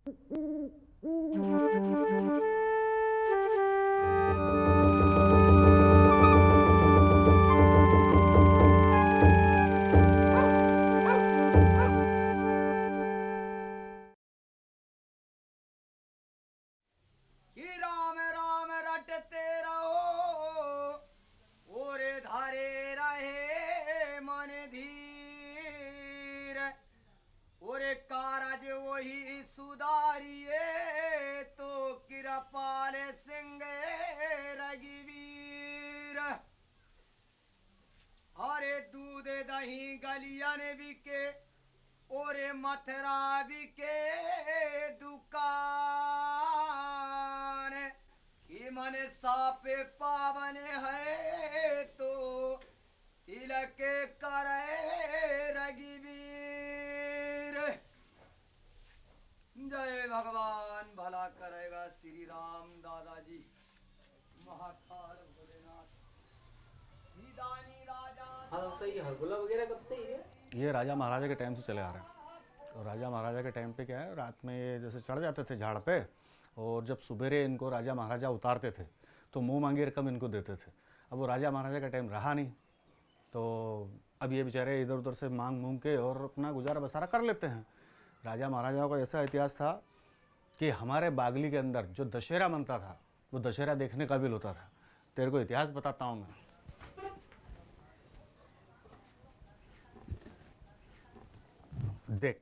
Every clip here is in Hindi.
कि राम राम रटते रहो और धारे रहे मन धीर और कारज वही सुधारिए तो कृपाल सिंह रघुवीर। अरे दूध दही गलियन बिके और मथुरा बिके दुकान कि मन सापे पावन है तो तिलक करे रघुवीर। जय भगवान भला करेगा श्री राम दादाजी महाकाल भोलेनाथ निदानी राजा। हाँ सही है। हरगोला वगैरह कब से ही है? ये राजा महाराजा के टाइम से चले आ रहे हैं। और राजा महाराजा के टाइम पे क्या है, रात में ये जैसे चढ़ जाते थे झाड़ पे, और जब सुबेरे इनको राजा महाराजा उतारते थे तो मुंह मांगी रकम इनको देते थे। अब वो राजा महाराजा का टाइम रहा नहीं, तो अब ये बेचारे इधर उधर से मांग मूंग के और अपना गुजारा बसारा कर लेते हैं। राजा महाराजाओं का ऐसा इतिहास था कि हमारे बागली के अंदर जो दशहरा मनता था वो दशहरा देखने काबिल होता था। तेरे को इतिहास बताता हूँ मैं। देख,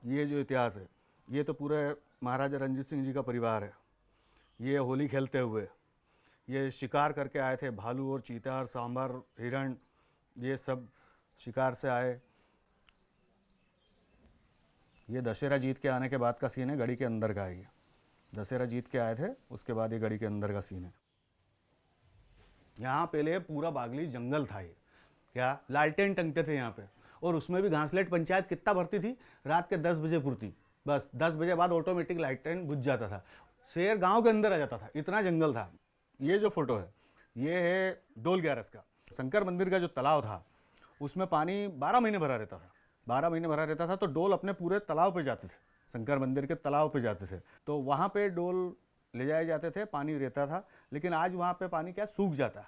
ये जो इतिहास है ये तो पूरे महाराजा रणजीत सिंह जी का परिवार है। ये होली खेलते हुए ये शिकार करके आए थे, भालू और चीता और सांबर हिरण ये सब शिकार से आए। ये दशहरा जीत के आने के बाद का सीन है, गढ़ी के अंदर का है। ये दशहरा जीत के आए थे, उसके बाद ये गढ़ी के अंदर का सीन है। यहाँ पहले पूरा बागली जंगल था। ये क्या लालटेन टंगते थे यहाँ पे, और उसमें भी घासलेट पंचायत कितना भरती थी, रात के 10 बजे पुरती, बस 10 बजे बाद ऑटोमेटिक लालटेन बुझ जाता था, शेर गांव के अंदर आ जाता था, इतना जंगल था। ये जो फोटो है ये है डोल ग्यारस का। शंकर मंदिर का जो तालाब था उसमें पानी 12 महीने भरा रहता था। 12 महीने भरा रहता था तो डोल अपने पूरे तालाब पे जाते थे, शंकर मंदिर के तालाब पे जाते थे, तो वहाँ पे डोल ले जाए जाते थे, पानी रहता था। लेकिन आज वहाँ पे पानी क्या सूख जाता है,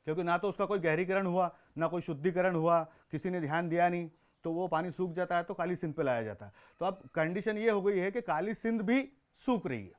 क्योंकि ना तो उसका कोई गहरीकरण हुआ, ना कोई शुद्धिकरण हुआ, किसी ने ध्यान दिया नहीं, तो वो पानी सूख जाता है, तो काली सिंध पे लाया जाता है। तो अब कंडीशन ये हो गई है कि काली सिंध भी सूख रही है।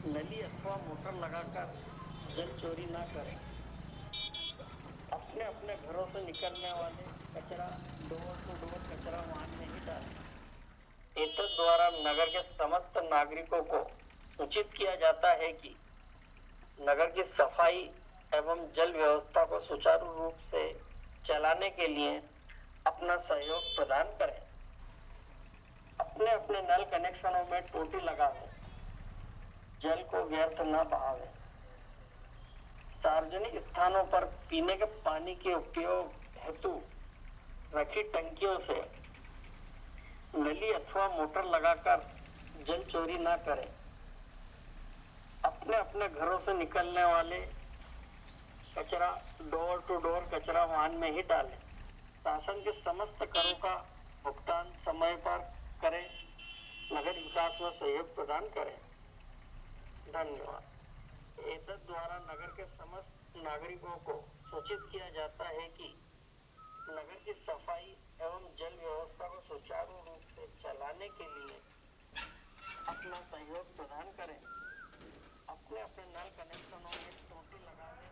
नली अथवा मोटर लगाकर जल चोरी न करें। अपने अपने घरों से निकलने वाले कचरा डोर टू डोर कचरा वाहन में ही डालें। एतद द्वारा नगर के समस्त नागरिकों को सूचित किया जाता है कि नगर की सफाई एवं जल व्यवस्था को सुचारू रूप से चलाने के लिए अपना सहयोग प्रदान करें। अपने अपने नल कनेक्शनों में टोटी लगाएं, जल को व्यर्थ न बहावें। सार्वजनिक स्थानों पर पीने के पानी के उपयोग हेतु रखी टंकियों से नली अथवा मोटर लगाकर जल चोरी न करें। अपने अपने घरों से निकलने वाले कचरा डोर टू डोर कचरा वाहन में ही डालें। शासन के समस्त करों का भुगतान समय पर करें। नगर विकास में सहयोग प्रदान करें। धन्यवाद। एतद द्वारा नगर के समस्त नागरिकों को सूचित किया जाता है कि नगर की सफाई अपना सहयोग प्रदान करें, अपने अपने नल कनेक्शनों में टोटी लगा दें।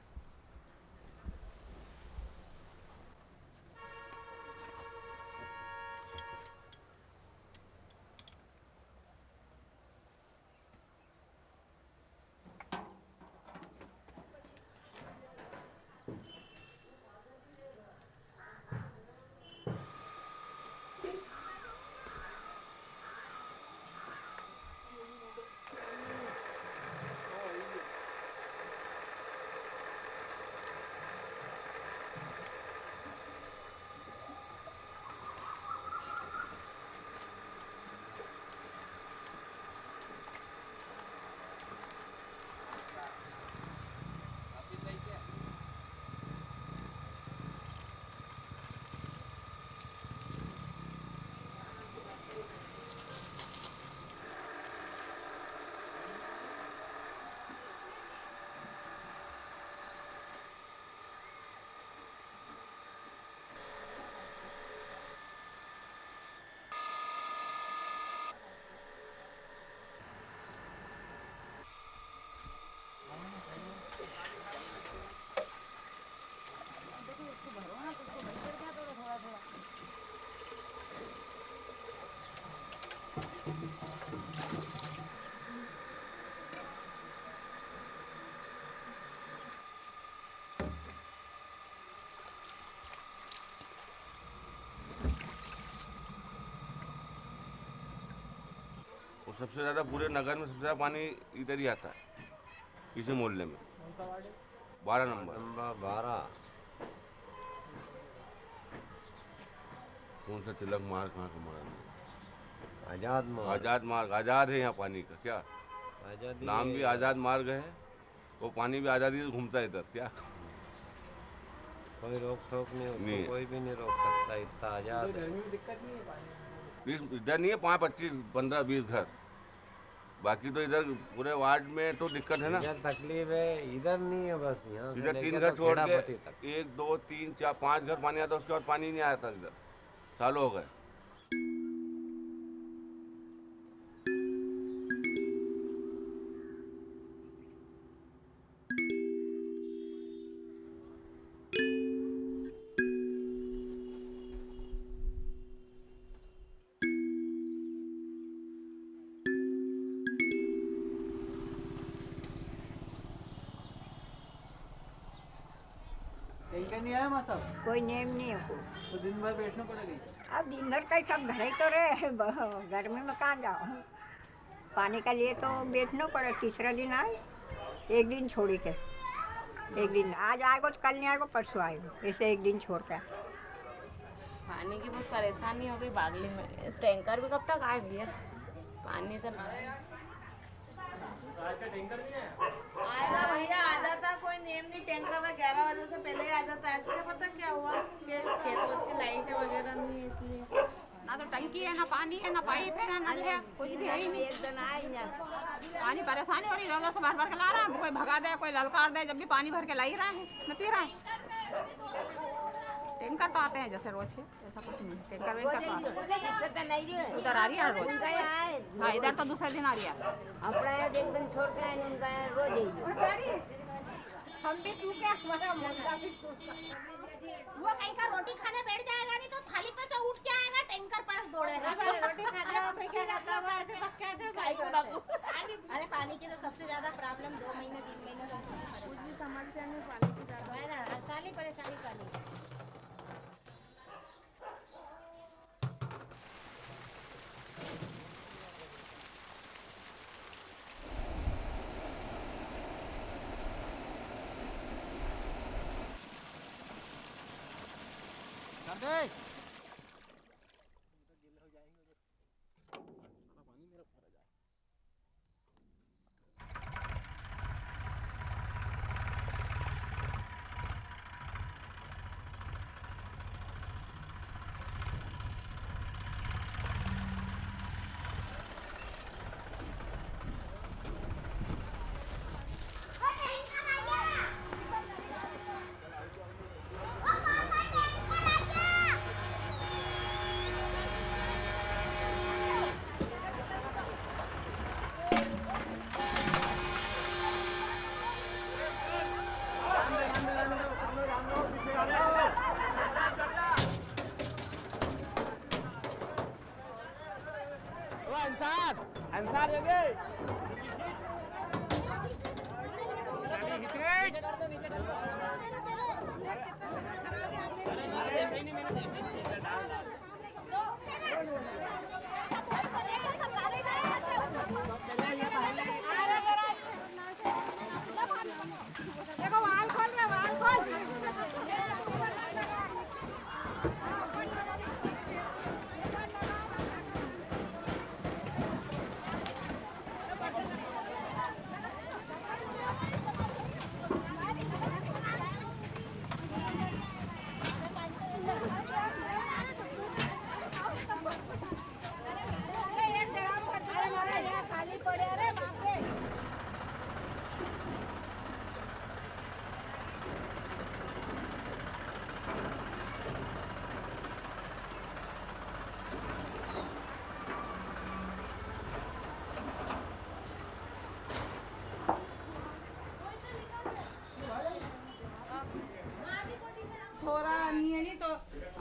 और सबसे ज़्यादा पूरे नगर में सबसे ज़्यादा पानी इधर ही आता है, इसी मोहल्ले में। 12 नंबर। नंबर 12। कौन सा तिलक मार्ग, कहाँ का मार्ग? आजाद मार्ग। आज़ाद मार्ग। आज़ाद है यहाँ पानी का, क्या आजादी नाम भी आज़ाद मार्ग है, वो पानी भी आज़ादी से घूमता है इधर, क्या कोई रोक टोक नहीं, उसको नहीं है। कोई भी नहीं रोक सकता, इतना आजाद है। गर्मी में दिक्कत नहीं है पानी। इधर नहीं है 5, 25, 15, 20 घर, बाकी तो इधर पूरे वार्ड में तो दिक्कत है ना। इधर तकलीफ है, इधर नहीं है, बस यहाँ से इधर लेके 3 घर तो छोड़ खेड़ापति के तक। 1, 2, 3, 4, 5 घर पानी आता, उसके बाद पानी नहीं आता इधर, सालों हो गए। टैंकर नहीं आया माँ साहब, कोई नेम नहीं है। तो दिन भर बैठना पड़ेगा। अब दिन भर का सब घर ही तो रहे, गर्मी में कहाँ जाओ। पानी का लिए तो बैठना पड़े। तीसरा दिन आए, एक दिन छोड़ी के, एक दिन आज आएगो तो कल नहीं आएगो, परसों आएगो, ऐसे एक दिन छोड़ के। पानी की बहुत परेशानी हो गई बागली में। टैंकर भी कब तक आए भैया, पानी तो आएगा भैया, आ जाता, कोई नेम नहीं। टैंकर में 11 बजे से पहले ही आ जाता है। आज क्या पता क्या हुआ कि खेत वेत की लाइटें वगैरह नहीं है, इसलिए ना तो टंकी है, ना पानी है, ना पाइप है, ना नल है, कुछ भी है ही नहीं। एक दिन आए पानी परेशानी हो रही है, इधर से भर भर के ला रहा है, कोई भगा दे, कोई ललकार दे, जब भी पानी भर के ला ही रहा है, न पी रहा है। टैंकर तो आते हैं जैसे रोज है, ऐसा कुछ नहीं। टैंकर वेंकर तो आते हैं, उधर आ रही है रोज। हाँ, इधर तो दूसरे दिन आ रही है। अपना एक दिन छोड़ के आए, उनका रोज हम भी सूखे, हमारा मुर्गा भी सूखा। वो कहीं का रोटी खाने बैठ जाएगा नहीं तो थाली पे से उठ के आएगा, टैंकर पास दौड़ेगा। रोटी खाता है, क्या करता है, ऐसे पक्का है भाई को। अरे पानी की तो सबसे ज्यादा प्रॉब्लम 2 महीने 3 महीने कुछ भी समस्या नहीं, पानी की है ना, हर साल ही परेशानी पानी की। छोरा नहीं है, नहीं तो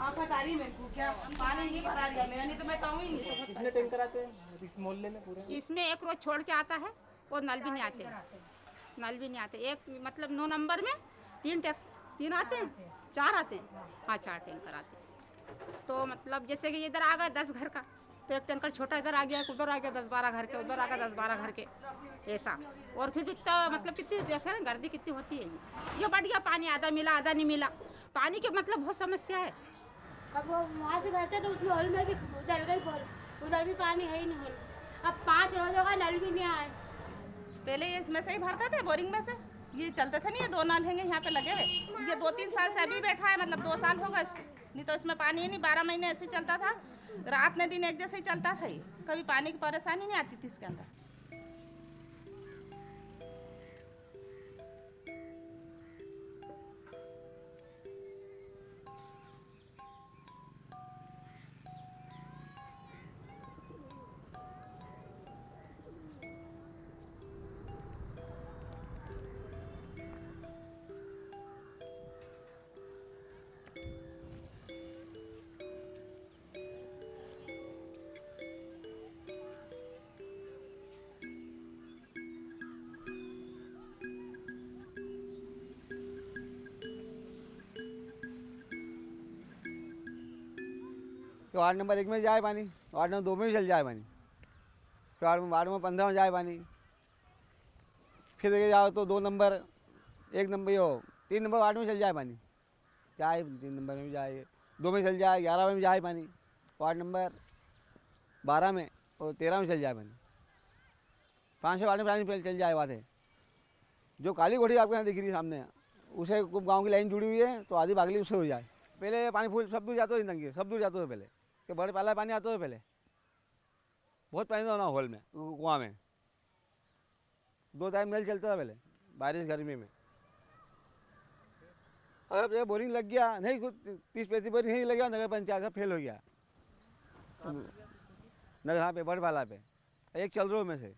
आफत आ रही मेरे को, क्या पानी नहीं भरा दिया मेरा, नहीं तो मैं ताऊं ही नहीं। कितने टैंकर आते हैं इस मोहल्ले में पूरे? इसमें एक रोज छोड़ के आता है और नल भी नहीं आते, नल भी नहीं आते। एक मतलब 9 नंबर में 3 आते हैं, 4 आते हैं, हाँ 4 टैंकर आते हैं। तो मतलब जैसे कि इधर आ गए 10 घर का, तो एक टैंकर छोटा इधर आ गया, उधर आ गया 10-12 घर के, उधर आ गया 10-12 घर के, ऐसा। और फिर इतना मतलब कितनी देखे ना गर्दी कितनी होती है ये बढ़िया पानी आधा मिला आधा नहीं मिला, पानी की मतलब बहुत समस्या है। अब वो वहाँ से बैठते तो उसमें हॉल में भी जल गई बोल, उधर भी पानी है ही नहीं हॉल। अब 5 रोज होगा नल भी नहीं आए। पहले ये इसमें से ही भरते थे, बोरिंग में से ये चलते थे नहीं, ये 2 नल हैंगे यहाँ पे लगे हुए, ये 2-3 साल से अभी बैठा है, मतलब 2 साल होगा इसको, नहीं तो इसमें पानी ही नहीं, 12 महीने ऐसे चलता था, रात में दिन एक जैसे ही चलता था ये, कभी पानी की परेशानी नहीं आती थी इसके अंदर। तो वार्ड नंबर 1 में जाए पानी, वार्ड नंबर 2 में भी चल जाए पानी, फिर वार्ड नंबर 15 में जाए पानी, फिर देखे जाओ तो 2 नंबर 1 नंबर यो 3 नंबर वार्ड में चल जाए पानी, चाहे 3 नंबर में भी जाए, 2 में चल जाए, 11 में भी जाए पानी, वार्ड नंबर 12 में और 13 में चल जाए पानी, 5 वार्ड में पानी चल जाए। बात है जो काली कोठी आपके यहाँ दिख रही है सामने, उसे गाँव की लाइन जुड़ी हुई है, तो आधी बागली उससे हो जाए। पहले पानी फूल सब दूर जाते हो, जिंदगी सब दूर जाते हो पहले कि बड़े पाला पानी आता हो, पहले बहुत पानी था ना हॉल में, कुआं में 2 टाइम नल चलता था पहले, बारिश गर्मी में। अब जब बोरिंग लग गया, नहीं कुछ 30-35 बोरिंग नहीं लग गया, नगर पंचायत का फेल हो गया नगर, हाँ पे बड़े पाला पे एक चल रहा में से।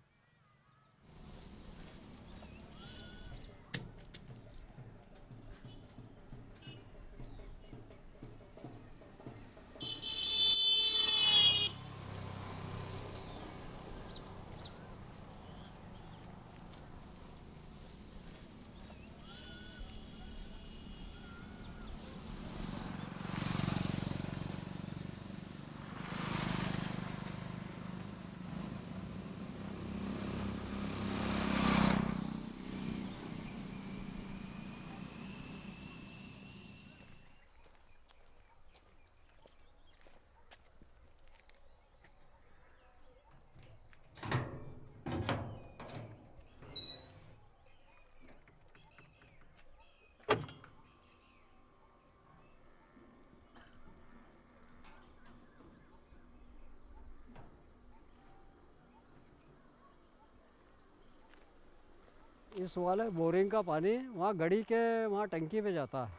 इस वाले बोरिंग का पानी वहाँ गड़ी के वहाँ टंकी पे जाता है,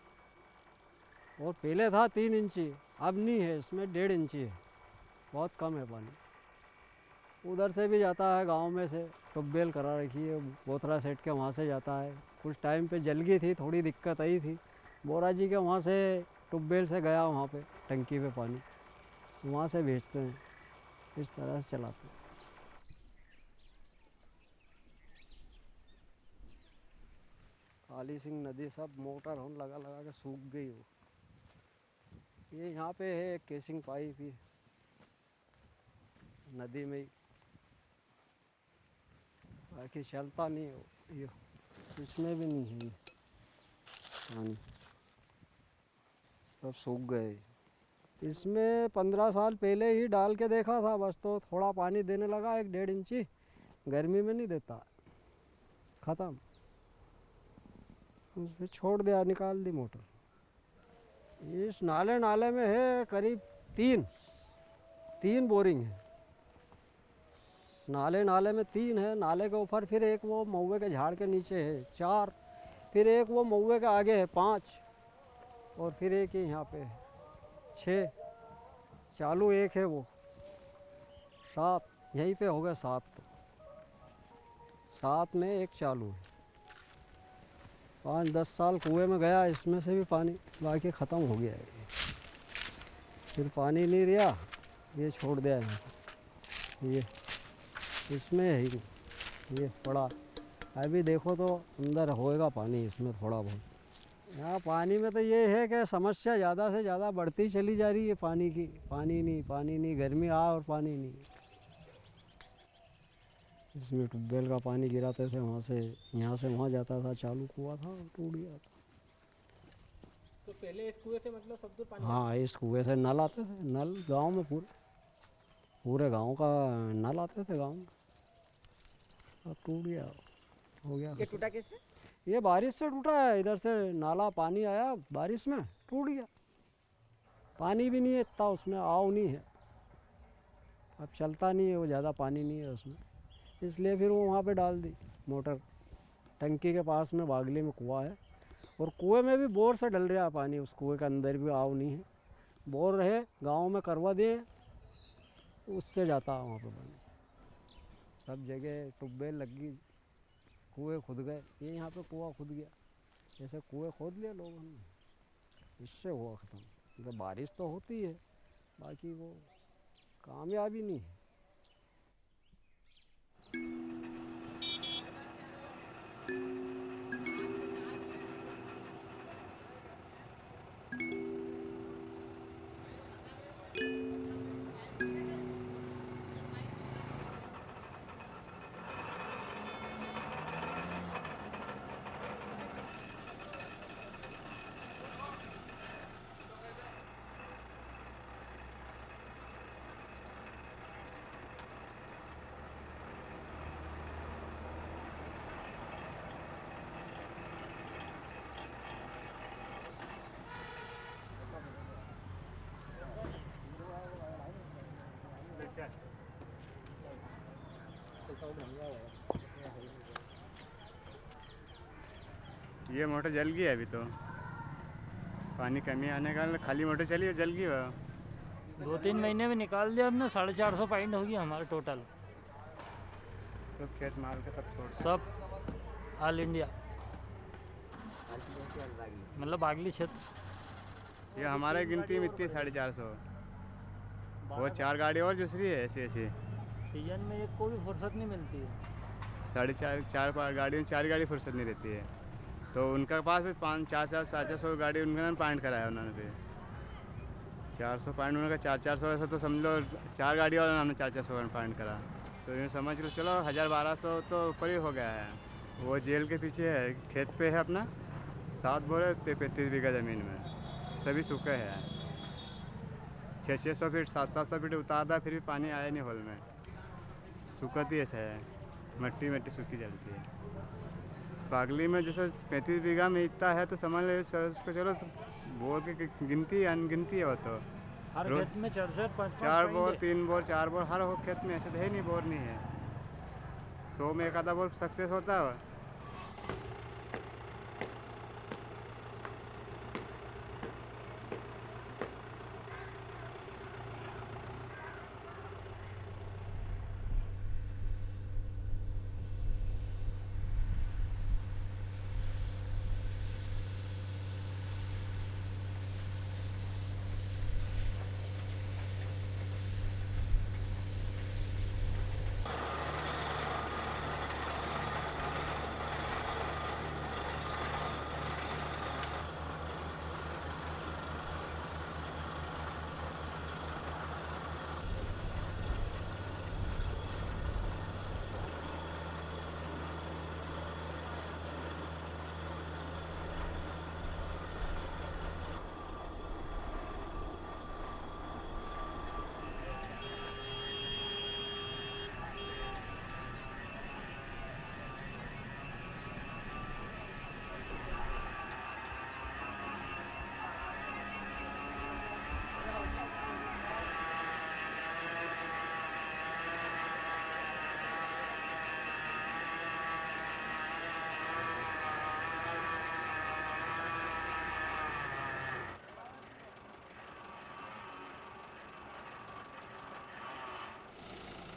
और पहले था 3 इंची, अब नहीं है, इसमें 1.5 इंची है, बहुत कम है पानी। उधर से भी जाता है, गांव में से ट्यूबवेल करा रखी है, बोथरा सेट के वहाँ से जाता है। कुछ टाइम पे जल गई थी, थोड़ी दिक्कत आई थी, बोरा जी के वहाँ से ट्यूबवेल से गया वहाँ पे टंकी पे पानी, वहाँ से भेजते हैं, इस तरह से चलाते हैं। काली सिंह नदी सब मोटर होने लगा लगा के सूख गई वो। ये यहाँ पे है एक केसिंग पाइप ही नदी में ही, बाकी चलता नहीं है वो। ये इसमें भी नहीं है ये पानी, सब सूख गए। इसमें 15 साल पहले ही डाल के देखा था बस, तो थोड़ा पानी देने लगा 1-1.5 इंची, गर्मी में नहीं देता, ख़त्म। उसमें छोड़ दिया, निकाल दी मोटर। इस नाले में है करीब 3 बोरिंग है। नाले में 3 है, नाले के ऊपर फिर एक वो महुए के झाड़ के नीचे है 4, फिर एक वो महुए के आगे है 5, और फिर एक ही यहाँ पे है 6, चालू एक है वो 7, यहीं पे हो गए 7। 7 में एक चालू है। 5-10 साल कुएं में गया, इसमें से भी पानी बाकी ख़त्म हो गया है। फिर पानी नहीं रहा, ये छोड़ दिया है। ये इसमें है ही, ये पड़ा अभी देखो तो अंदर होएगा पानी इसमें थोड़ा बहुत। यहाँ पानी में तो ये है कि समस्या ज़्यादा से ज़्यादा बढ़ती चली जा रही है पानी की। पानी नहीं, गर्मी आ और पानी नहीं। इसमें ट्यूबवेल का पानी गिराते थे, वहाँ से यहाँ से वहाँ जाता था, चालू कुआं था और टूट गया था। तो पहले इस कुएं से मतलब सब दूर पानी? हाँ, इस कुएं से नल आते थे, नल गांव में पूरे गांव का नल आते थे गांव में। अब टूट गया, हो गया। ये टूटा कैसे? ये बारिश से टूटा है, इधर से नाला पानी आया बारिश में, टूट गया। पानी भी नहीं है इतना उसमें, आव नहीं है, अब चलता नहीं है वो, ज़्यादा पानी नहीं है उसमें, इसलिए फिर वो वहाँ पे डाल दी मोटर। टंकी के पास में बागली में कुआं है, और कुएं में भी बोर से डल रहा है पानी, उस कुएं के अंदर भी आव नहीं है। बोर रहे गांव में करवा दिए, उससे जाता है वहाँ पे पानी। सब जगह ट्यूबवेल लग गई, कुएं खुद गए। ये यहाँ पे कुआं खुद गया, जैसे कुएं खोद लिया लोगों ने, इससे हुआ ख़त्म। मतलब बारिश तो होती है, बाकी वो कामयाबी नहीं है। ये मोटर जल गई है अभी तो, पानी कमी आने का खाली मोटर चली है, जल गई वो। 2-3 महीने में निकाल दिया हमने, 450 पॉइंट हो गया हमारा टोटल। सब खेत माल के सब छोड़, सब ऑल इंडिया, मतलब बागली क्षेत्र। ये हमारे गिनती में इतनी 450, और 4 गाड़ी और दूसरी है ऐसी ऐसी। सीजन में एक को भी फुर्सत नहीं मिलती है। 4.5 गाड़ियों 4 गाड़ी फुर्सत नहीं रहती है, तो उनका पास भी 500-400 गाड़ी उन्होंने पॉइंट कराया उन्होंने पे 400 पॉइंट, उन्होंने 400 ऐसा तो समझ लो 4 गाड़ी और हमने 400 पॉइंट करा, तो यूँ समझ लो चलो 1000-1200 तो ऊपर ही हो गया है। वो जेल के पीछे है, खेत पे है अपना 7 बोरे 35 बीघा ज़मीन में, सभी सूखे हैं। 600 फीट 700 फीट उतारता, फिर भी पानी आया नहीं होल में, सूखती ऐसा है, मट्टी सूखी जलती है। बागली में जैसे 35 बीघा में इतना है, तो समझ लो उसको चलो बोर की गिनती अनगिनती है वो तो। हर खेत में 4 बोर 3 बोर 4 बोर हर खेत में, ऐसे तो है नहीं बोर नहीं है। 100 में एक आधा बोर सक्सेस होता है।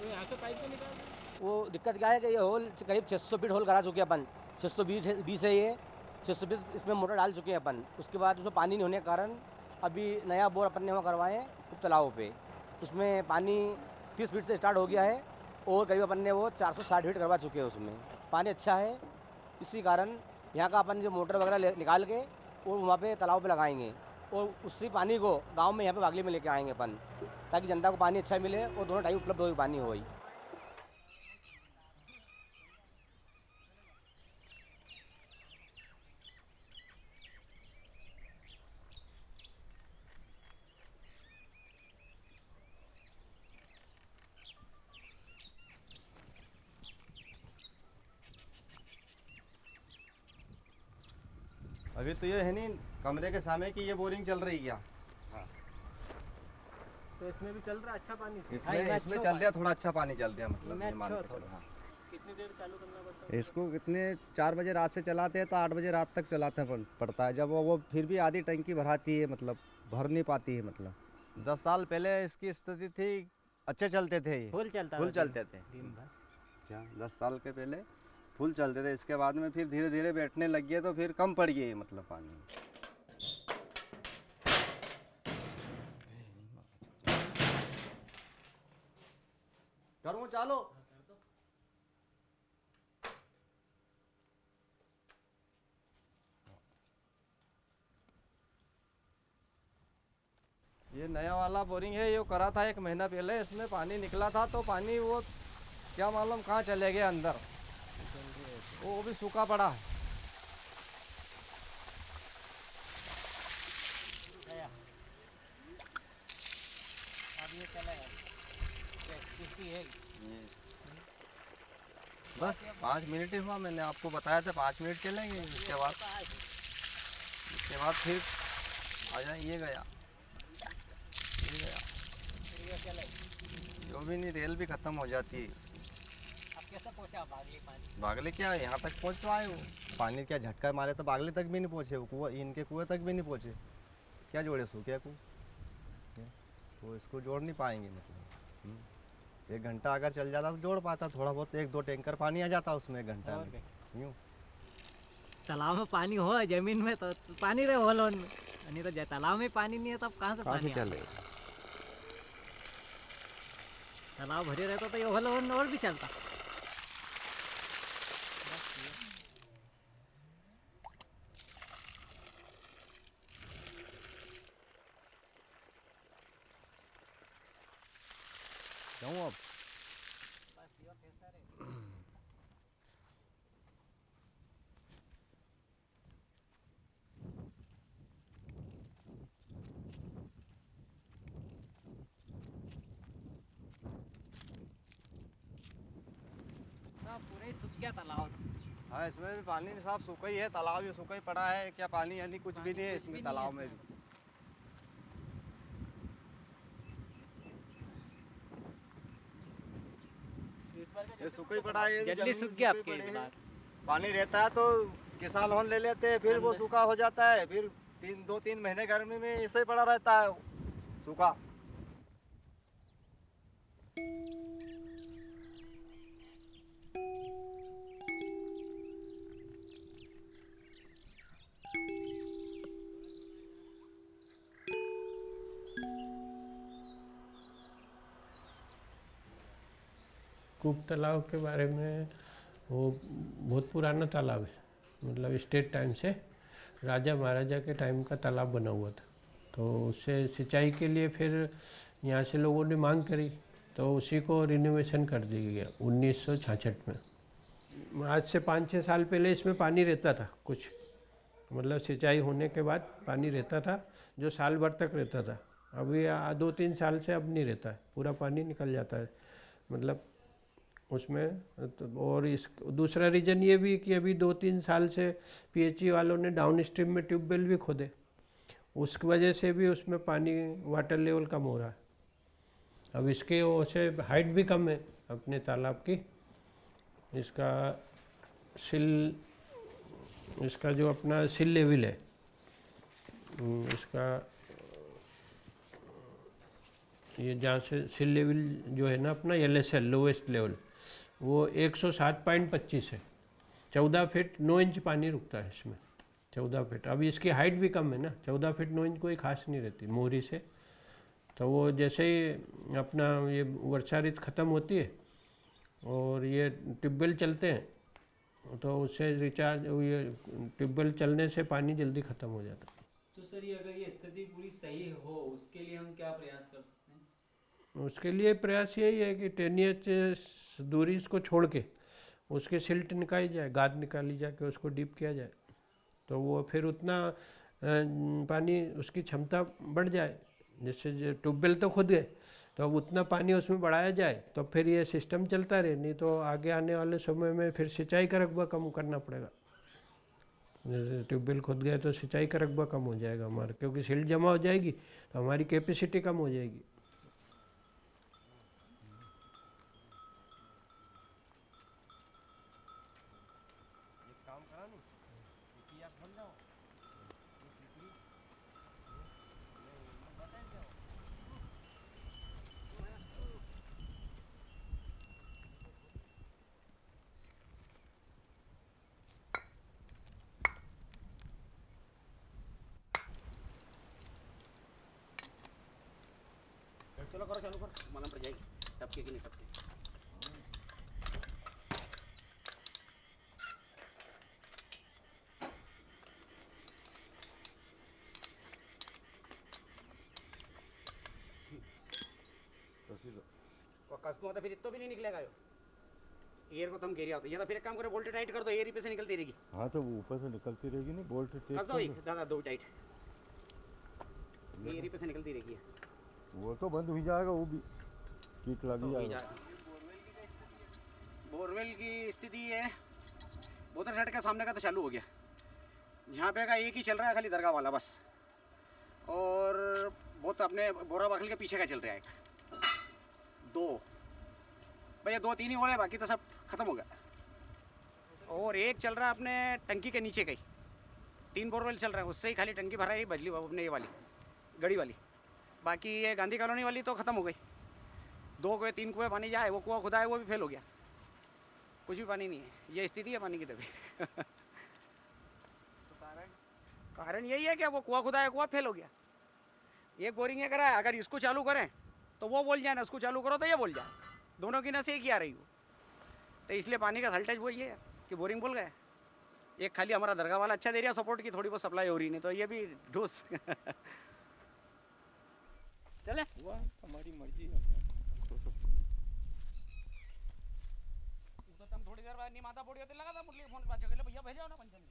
तो यहाँ से पाइप में निकाल वो दिक्कत क्या है कि ये होल करीब 600 फीट होल करा चुके हैं अपन। 620 है ये, 620 इसमें मोटर डाल चुके हैं अपन। उसके बाद उसमें पानी नहीं होने के कारण अभी नया बोर अपन ने वहाँ करवाए हैं उप तालाबों पे। उसमें पानी 30 फीट से स्टार्ट हो गया है और करीब अपन ने वो 460 फीट करवा चुके हैं। उसमें पानी अच्छा है, इसी कारण यहाँ का अपन जो मोटर वगैरह निकाल के और वहाँ पे तालाब पे लगाएंगे और उसी पानी को गांव में यहाँ पे बागली में लेके आएंगे अपन, ताकि जनता को पानी अच्छा मिले और दोनों टाइम उपलब्ध हो पानी हो ही। अभी तो ये है नहीं कमरे के सामने की ये बोरिंग चल रही क्या? तो इसमें भी चल रहा है अच्छा पानी? इसमें चल रहा थोड़ा अच्छा पानी चल रहा है, मतलब ये मान के चलो। हाँ, कितनी देर चालू करना पड़ता है इसको कितने 4 बजे रात से चलाते हैं तो 8 बजे रात तक चलाते पड़ता है। जब वो फिर भी आधी टंकी भराती है, मतलब भर नहीं पाती है। मतलब 10 साल पहले इसकी स्थिति थी, अच्छे चलते थे ये, फुल चलते थे क्या 10 साल के पहले फुल चलते थे। इसके बाद में फिर धीरे धीरे बैठने लग गए तो फिर कम पड़ गई मतलब पानी। करूँ चालो? ये नया वाला बोरिंग है, ये करा था 1 महीना पहले। इसमें पानी निकला था तो पानी वो क्या मालूम कहाँ चले गए अंदर, वो भी सूखा पड़ा है। अब ये चलेगा किसकी है? बस 5 मिनट ही हुआ, मैंने आपको बताया था 5 मिनट चलेंगे। इसके बाद फिर आ जाए। ये गया जो भी नहीं, रेल भी ख़त्म हो जाती है। अब कैसे पहुंचा बागली पानी? बागले क्या यहाँ तक पहुँचवाए वो पानी, क्या झटका मारे तो बागले तक भी नहीं पहुँचे। वो कुआं, इनके कुएं तक भी नहीं पहुँचे। क्या जोड़े सूखे कुएं, तो इसको जोड़ नहीं पाएंगे। मतलब 1 घंटा अगर चल जाता तो जोड़ पाता, थोड़ा बहुत 1-2 टैंकर पानी आ जाता उसमें 1 घंटा में। यूँ तालाब में पानी हो जमीन में तो पानी रहे होलोन में, नहीं तो तालाब में पानी नहीं है तो अब कहाँ से पानी चले? तालाब भरे रहता तो ये होलोन और भी चलता। जाऊँ अब? पूरे सूख गया तालाब। हाँ, इसमें भी पानी साफ सूखा ही है, तालाब भी सूखा ही पड़ा है। क्या पानी यानी कुछ भी नहीं है इसमें तालाब में भी। ये सूखा ही पड़ा है, जल्दी सूख गया आपके इस बार। पानी रहता है तो किसान लोन ले लेते हैं, फिर वो सूखा हो जाता है। फिर 2-3 महीने गर्मी में ऐसे ही पड़ा रहता है सूखा। कूप तालाब के बारे में, वो बहुत पुराना तालाब है, मतलब स्टेट टाइम से राजा महाराजा के टाइम का तालाब बना हुआ था। तो उससे सिंचाई के लिए फिर यहाँ से लोगों ने मांग करी तो उसी को रिनोवेशन कर दिया गया 1966 में। आज से 5-6 साल पहले इसमें पानी रहता था कुछ, मतलब सिंचाई होने के बाद पानी रहता था जो साल भर तक रहता था। अभी 2-3 साल से अब नहीं रहता है, पूरा पानी निकल जाता है मतलब उसमें। और इस दूसरा रीज़न ये भी कि अभी 2-3 साल से पीएचई वालों ने डाउन स्ट्रीम में ट्यूबवेल भी खोदे, उसकी वजह से भी उसमें पानी वाटर लेवल कम हो रहा है। अब इसके वजह से हाइट भी कम है अपने तालाब की। इसका जो अपना सिल लेवल है, इसका ये जहाँ से सिल लेवल जो है ना अपना LSL लोवेस्ट लेवल, वो 107.25 है। 14 फीट 9 इंच पानी रुकता है इसमें, 14 फीट। अभी इसकी हाइट भी कम है ना, 14 फीट 9 इंच कोई खास नहीं रहती मोहरी से। तो वो जैसे ही अपना ये वर्षा ऋतु ख़त्म होती है और ये ट्यूबवेल चलते हैं तो उससे रिचार्ज, ये ट्यूबवेल चलने से पानी जल्दी ख़त्म हो जाता है। तो सर ये अगर ये स्थिति पूरी सही हो उसके लिए हम क्या प्रयास कर सकते हैं? उसके लिए प्रयास यही है कि 10 इंच दूरी इसको छोड़ के उसके सिल्ट निकाली जाए, गाद निकाली जाके उसको डीप किया जाए, तो वो फिर उतना पानी उसकी क्षमता बढ़ जाए। जैसे जो ट्यूबवेल तो खुद गए, तो अब उतना पानी उसमें बढ़ाया जाए तो फिर ये सिस्टम चलता रहे, नहीं तो आगे आने वाले समय में फिर सिंचाई का रकबा कम करना पड़ेगा। जैसे ट्यूबवेल खुद गए तो सिंचाई का रकबा कम हो जाएगा हमारा, क्योंकि सिल्ट जमा हो जाएगी तो हमारी कैपेसिटी कम हो जाएगी। चलो करो, चालू करो, मालूम पड़ जाएगी टपके की नहीं टपके। कस्तूँ तो फिर इतना भी नहीं निकलेगा यो, एयर को तो हम घेरिया होता है। या तो फिर एक काम करो, बोल्ट टाइट कर दो, एयर पे से निकलती रहेगी। हाँ तो ऊपर से निकलती रहेगी ना, बोल्ट कर दो दादा, दो टाइट, एयर पे से निकलती रहेगी। वो तो बंद हो जाएगा, वो भी कीट लग जाएगा। बोरवेल की स्थिति है, बोतर साइड का सामने का तो चालू हो गया, यहाँ पे का एक ही चल रहा है खाली दरगाह वाला बस, और बहुत अपने बोरा बाखल के पीछे का चल रहा है एक, दो भैया, 2-3 ही हो रहे, बाकी तो सब खत्म हो गया। और एक चल रहा है अपने टंकी के नीचे का ही, 3 बोरवेल चल रहा है, उससे ही खाली टंकी भरा है बजली अपने ये वाली गड़ी वाली। बाकी ये गांधी कॉलोनी वाली तो ख़त्म हो गई। 2 कुएँ 3 कुएँ पानी जाए, वो कुआं खुदा है वो भी फेल हो गया, कुछ भी पानी नहीं है। ये स्थिति है पानी की तभी। कारण यही है कि वो कुआं खुदा है, कुआं फेल हो गया। एक बोरिंग है करा है, अगर इसको चालू करें तो वो बोल जाए ना, उसको चालू करो तो ये बोल जाए, दोनों की नस एक ही आ रही हो। तो इसलिए पानी का सल्टेज वो ये है कि बोरिंग बोल गए। एक खाली हमारा दरगाह वाला अच्छा दे रहा सपोर्ट की, थोड़ी बहुत सप्लाई हो रही, नहीं तो ये भी ढूस। चले हमारी मर्जी है। तो तुम थोड़ी देर बाद नहीं माता पोड़ी होते लगा था मुरली फोन बात कर ले, भैया भेजो ना पंचम।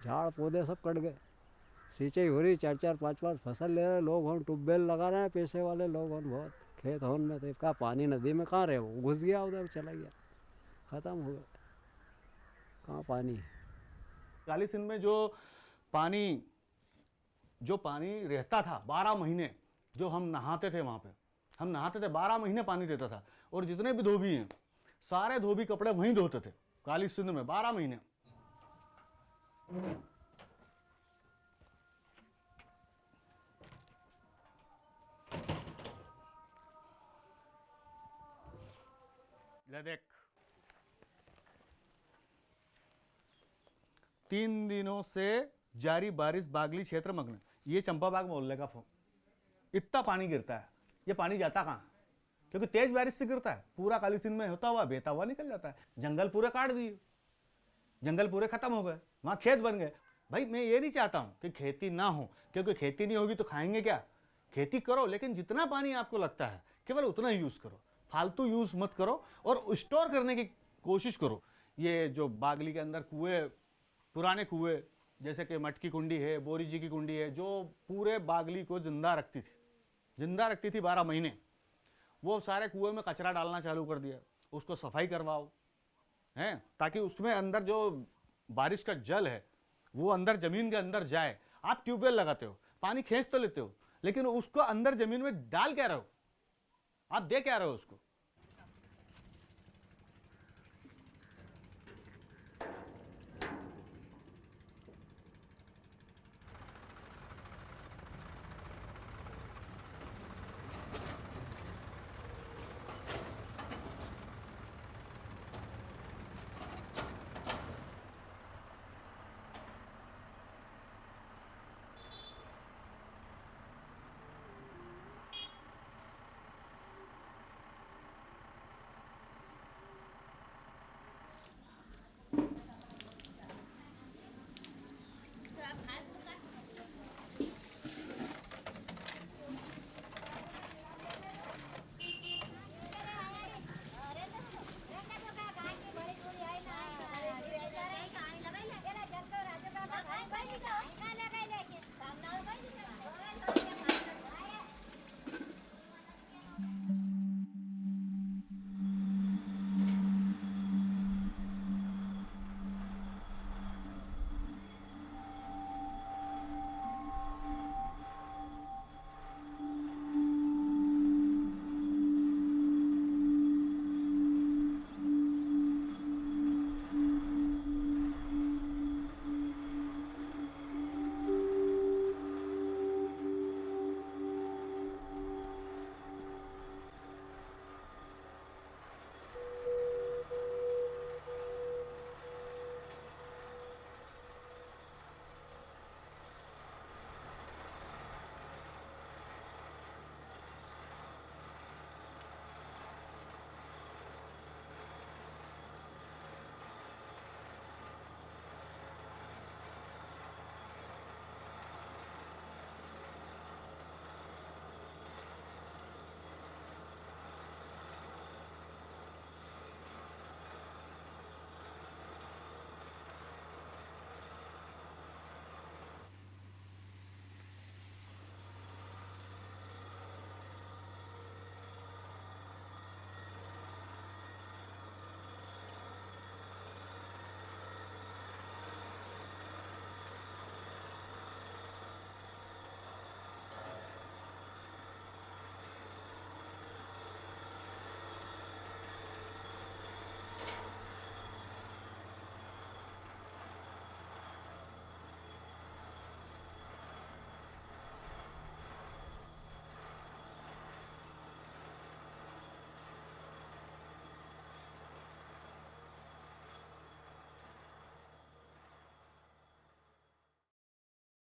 झाड़ पौधे सब कट गए, सिंचाई हो रही, 4-4 5-5 फसल ले रहे लोग, हम ट्यूबवेल लगा रहे हैं, पैसे वाले लोग हम बहुत, खेत होन में तो का पानी नदी में कहाँ रहे, वो घुस गया उधर, चला गया, ख़त्म हो गया, कहाँ पानी है। काली सिंध में जो पानी रहता था 12 महीने, जो हम नहाते थे वहाँ पे, हम नहाते थे 12 महीने पानी रहता था, और जितने भी धोबी हैं सारे धोबी कपड़े वहीं धोते थे काली सिंध में 12 महीने। ले देख, 3 दिनों से जारी बारिश बागली क्षेत्र मग्न। ये चंपाबाग मोहल्ले का इतना पानी गिरता है, ये पानी जाता कहाँ? क्योंकि तेज बारिश से गिरता है, पूरा काली सिंध में होता हुआ बहता हुआ निकल जाता है। जंगल पूरे काट दिए, जंगल पूरे खत्म हो गए, वहाँ खेत बन गए। भाई मैं ये नहीं चाहता हूँ कि खेती ना हो, क्योंकि खेती नहीं होगी तो खाएंगे क्या? खेती करो, लेकिन जितना पानी आपको लगता है केवल उतना ही यूज़ करो, फालतू यूज़ मत करो, और स्टोर करने की कोशिश करो। ये जो बागली के अंदर कुएँ, पुराने कुएँ जैसे कि मटकी कुंडी है, बोरी जी की कुंडी है, जो पूरे बागली को जिंदा रखती थी 12 महीने, वो सारे कुएँ में कचरा डालना चालू कर दिया। उसको सफाई करवाओ, हैं, ताकि उसमें अंदर जो बारिश का जल है वो अंदर ज़मीन के अंदर जाए। आप ट्यूबवेल लगाते हो, पानी खींच तो लेते हो, लेकिन उसको अंदर जमीन में डाल क्या रहे हो, आप दे क्या रहे हो उसको?